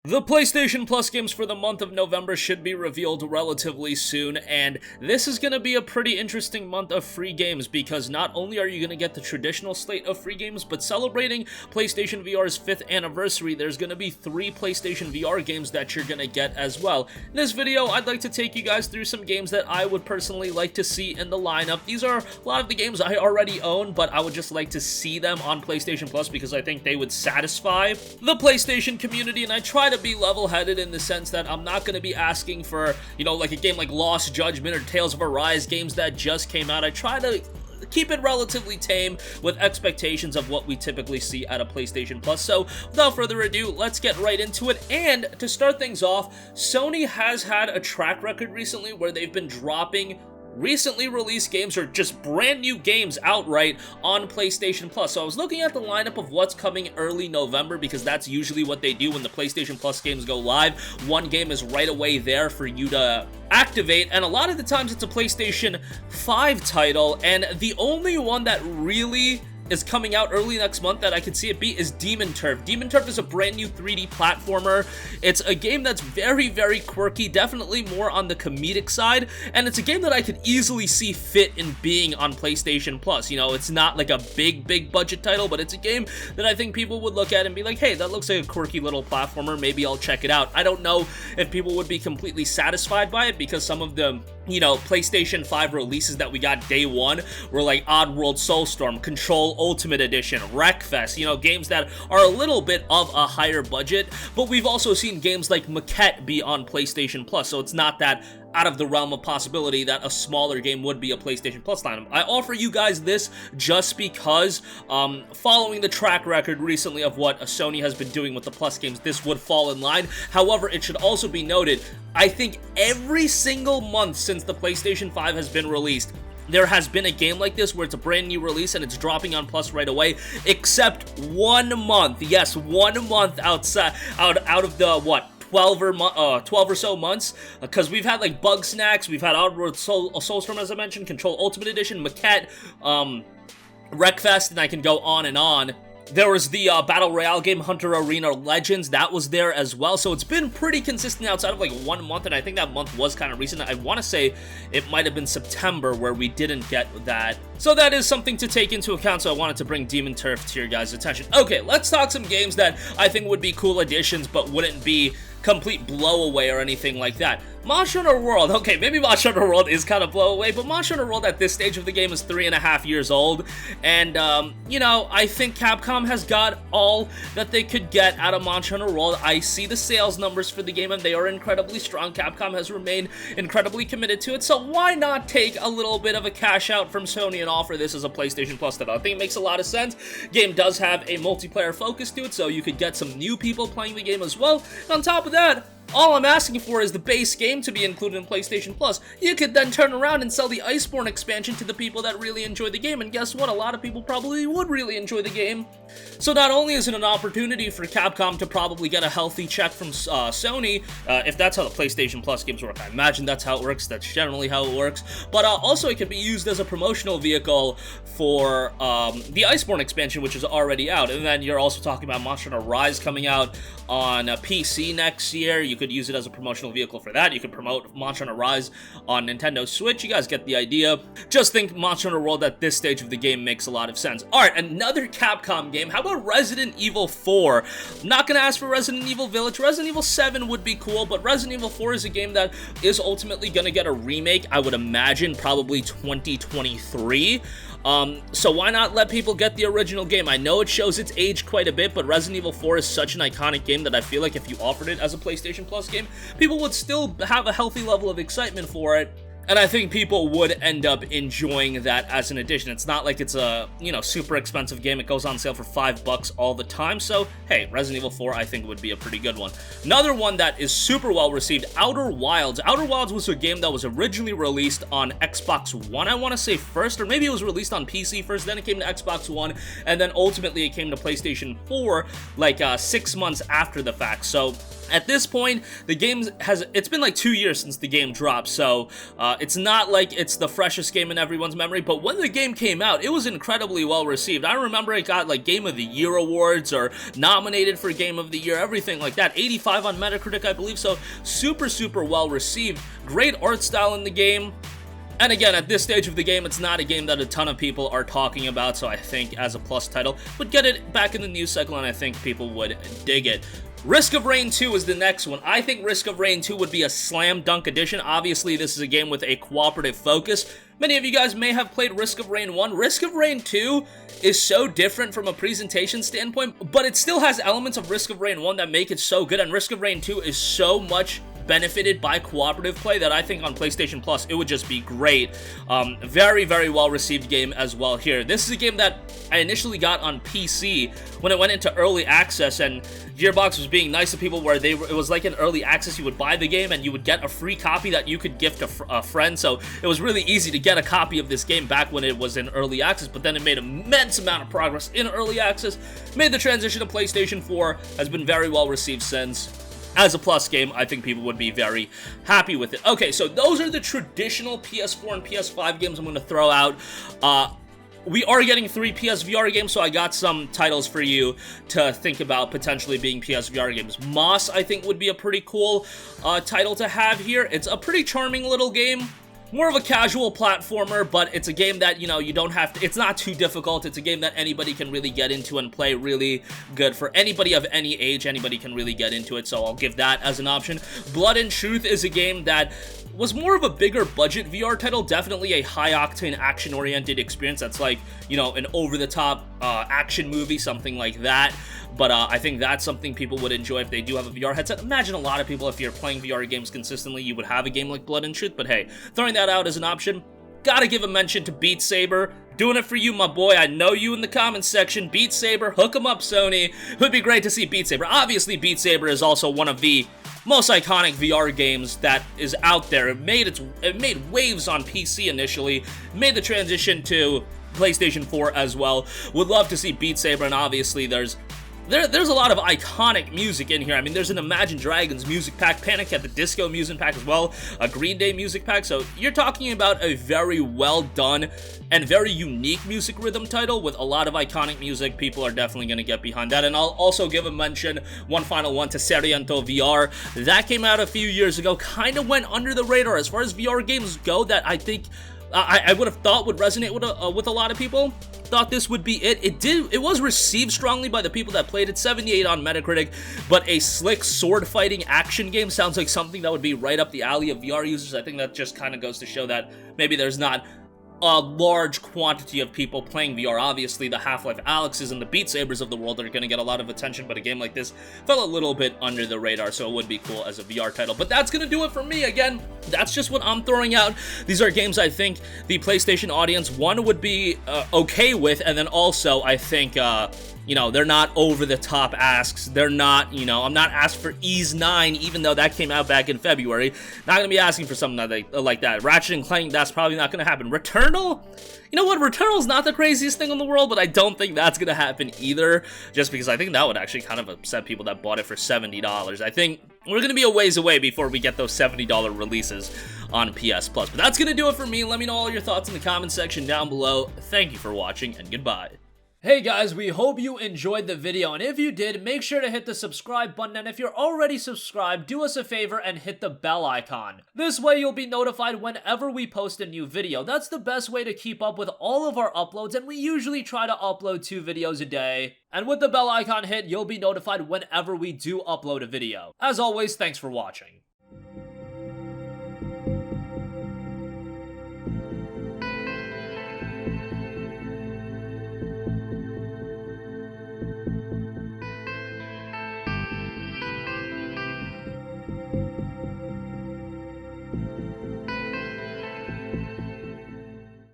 The PlayStation Plus games for the month of November should be revealed relatively soon, and this is going to be a pretty interesting month of free games because not only are you going to get the traditional slate of free games, but celebrating PlayStation VR's 5th anniversary, there's going to be 3 PlayStation VR games that you're going to get as well. In this video, I'd like to take you guys through some games that I would personally like to see in the lineup. These are a lot of the games I already own, but I would just like to see them on PlayStation Plus because I think they would satisfy the PlayStation community, and I try to be level-headed in the sense that I'm not going to be asking for, like a game like Lost Judgment or Tales of Arise, games that just came out. I try to keep it relatively tame with expectations of what we typically see at a PlayStation Plus. So without further ado, let's get right into it. And to start things off, Sony has had a track record recently where they've been dropping recently released games or just brand new games outright on PlayStation Plus. So I was looking at the lineup of what's coming early November because that's usually what they do when the PlayStation Plus games go live. One game is right away there for you to activate, and a lot of the times it's a PlayStation 5 title, and the only one that really is coming out early next month that I could see it be is Demon Turf. Demon Turf is a brand new 3D platformer. It's a game that's very, very quirky, definitely more on the comedic side, and it's a game that I could easily see fit in being on PlayStation Plus. It's not like a big budget title, but it's a game that I think people would look at and be like, hey, that looks like a quirky little platformer, maybe I'll check it out. I don't know if people would be completely satisfied by it because some of the PlayStation 5 releases that we got day one were like Oddworld Soulstorm, Control Ultimate Edition, Wreckfest, games that are a little bit of a higher budget, but we've also seen games like Maquette be on PlayStation Plus, so it's not that out of the realm of possibility that a smaller game would be a PlayStation Plus lineup. I offer you guys this just because, following the track record recently of what Sony has been doing with the Plus games, this would fall in line. However, it should also be noted, I think every single month since the PlayStation 5 has been released, there has been a game like this where it's a brand new release and it's dropping on Plus right away, except 1 month. Yes, 1 month out of the, 12 or so months, because we've had like Bug Snacks, we've had Oddworld Soulstorm, as I mentioned, Control Ultimate Edition, Maquette, Wreckfest, and I can go on and on. There was the Battle Royale game, Hunter Arena Legends, that was there as well, so it's been pretty consistent outside of like 1 month, and I think that month was kind of recent. I want to say it might have been September where we didn't get that. So that is something to take into account, so I wanted to bring Demon Turf to your guys' attention. Okay, let's talk some games that I think would be cool additions, but wouldn't be complete blowaway or anything like that. Monster Hunter World. Okay, maybe Monster Hunter World is kind of blowaway, but Monster Hunter World at this stage of the game is 3.5 years old, and, I think Capcom has got all that they could get out of Monster Hunter World. I see the sales numbers for the game, and they are incredibly strong. Capcom has remained incredibly committed to it, so why not take a little bit of a cash out from Sony and offer this as a PlayStation Plus title? I think it makes a lot of sense. Game does have a multiplayer focus to it, so you could get some new people playing the game as well. And on top of that, all I'm asking for is the base game to be included in PlayStation Plus. You could then turn around and sell the Iceborne expansion to the people that really enjoy the game, and guess what? A lot of people probably would really enjoy the game. So not only is it an opportunity for Capcom to probably get a healthy check from Sony, if that's how the PlayStation Plus games work. I imagine that's how it works, that's generally how it works, but also it can be used as a promotional vehicle for the Iceborne expansion, which is already out, and then you're also talking about Monster Hunter Rise coming out on PC next year. You could use it as a promotional vehicle for that. You could promote Monster Hunter Rise on Nintendo Switch. You guys get the idea. Just think Monster Hunter World at this stage of the game makes a lot of sense. Alright, another Capcom game. How about Resident Evil 4? I'm not gonna ask for Resident Evil Village. Resident Evil 7 would be cool, but Resident Evil 4 is a game that is ultimately gonna get a remake, I would imagine, probably 2023. So why not let people get the original game? I know it shows its age quite a bit, but Resident Evil 4 is such an iconic game that I feel like if you offered it as a PlayStation Plus game, people would still have a healthy level of excitement for it. And I think people would end up enjoying that as an addition. It's not like it's a, super expensive game. It goes on sale for $5 all the time. So, hey, Resident Evil 4 I think would be a pretty good one. Another one that is super well received, Outer Wilds. Outer Wilds was a game that was originally released on Xbox One, I want to say first, or maybe it was released on PC first, then it came to Xbox One, and then ultimately it came to PlayStation 4 like 6 months after the fact. So At this point, the game it's been like 2 years since the game dropped, so it's not like it's the freshest game in everyone's memory, but when the game came out, it was incredibly well received. I remember it got like Game of the Year awards or nominated for Game of the Year, everything like that. 85 on Metacritic, I believe, so super, super well received. Great art style in the game. And again, at this stage of the game, it's not a game that a ton of people are talking about, so I think as a plus title would get it back in the news cycle, and I think people would dig it. Risk of Rain 2 is the next one. I think Risk of Rain 2 would be a slam dunk addition. Obviously, this is a game with a cooperative focus. Many of you guys may have played Risk of Rain 1. Risk of Rain 2 is so different from a presentation standpoint, but it still has elements of Risk of Rain 1 that make it so good, and Risk of Rain 2 is so much benefited by cooperative play that I think on PlayStation Plus it would just be great. Very, very well received game as well here. This is a game that I initially got on PC when it went into early access, and Gearbox was being nice to people where it was like an early access. You would buy the game and you would get a free copy that you could gift a friend, so it was really easy to get a copy of this game back when it was in early access, but then it made an immense amount of progress in early access, made the transition to PlayStation 4, has been very well received since. As a plus game, I think people would be very happy with it. Okay, so those are the traditional PS4 and PS5 games I'm going to throw out. We are getting 3 PSVR games, so I got some titles for you to think about potentially being PSVR games. Moss, I think, would be a pretty cool title to have here. It's a pretty charming little game. More of a casual platformer, but it's a game that, you know, you don't have to, it's not too difficult. It's a game that anybody can really get into and play really good. For anybody of any age, anybody can really get into it, so I'll give that as an option. Blood and Truth is a game that was more of a bigger budget VR title, definitely a high-octane, action-oriented experience that's like, you know, an over-the-top action movie, something like that. But I think that's something people would enjoy if they do have a VR headset. Imagine a lot of people, if you're playing VR games consistently, you would have a game like Blood and Truth, but hey, throwing that out as an option. Gotta give a mention to Beat Saber. Doing it for you, my boy. I know you in the comments section. Beat Saber, hook 'em up, Sony. It would be great to see Beat Saber. Obviously, Beat Saber is also one of the most iconic VR games that is out there. It made waves on PC initially, made the transition to PlayStation 4 as well. Would love to see Beat Saber, and obviously there's a lot of iconic music in here. I mean, there's an Imagine Dragons music pack, Panic at the Disco music pack as well, a Green Day music pack, so you're talking about a very well done and very unique music rhythm title with a lot of iconic music. People are definitely going to get behind that, and I'll also give a mention, one final one, to Seriento VR. That came out a few years ago, kind of went under the radar as far as VR games go, that I think I would have thought would resonate with a lot of people. Thought this would be it. It was received strongly by the people that played it. 78 on Metacritic, but a slick sword fighting action game sounds like something that would be right up the alley of VR users. I think that just kind of goes to show that maybe there's not a large quantity of people playing VR. Obviously, the Half-Life Alyxes and the Beat Sabers of the world are going to get a lot of attention, but a game like this fell a little bit under the radar, so it would be cool as a VR title. But that's going to do it for me. Again, that's just what I'm throwing out. These are games I think the PlayStation audience, one, would be okay with, and then also I think, you know, they're not over-the-top asks. They're not, you know, I'm not asked for Ys 9, even though that came out back in February. Not going to be asking for something like that. Ratchet & Clank, that's probably not going to happen. Returnal? You know what, Returnal's not the craziest thing in the world, but I don't think that's going to happen either, just because I think that would actually kind of upset people that bought it for $70. I think we're going to be a ways away before we get those $70 releases on PS Plus. But that's going to do it for me. Let me know all your thoughts in the comment section down below. Thank you for watching, and goodbye. Hey guys, we hope you enjoyed the video, and if you did, make sure to hit the subscribe button, and if you're already subscribed, do us a favor and hit the bell icon. This way you'll be notified whenever we post a new video. That's the best way to keep up with all of our uploads, and we usually try to upload 2 videos a day. And with the bell icon hit, you'll be notified whenever we do upload a video. As always, thanks for watching.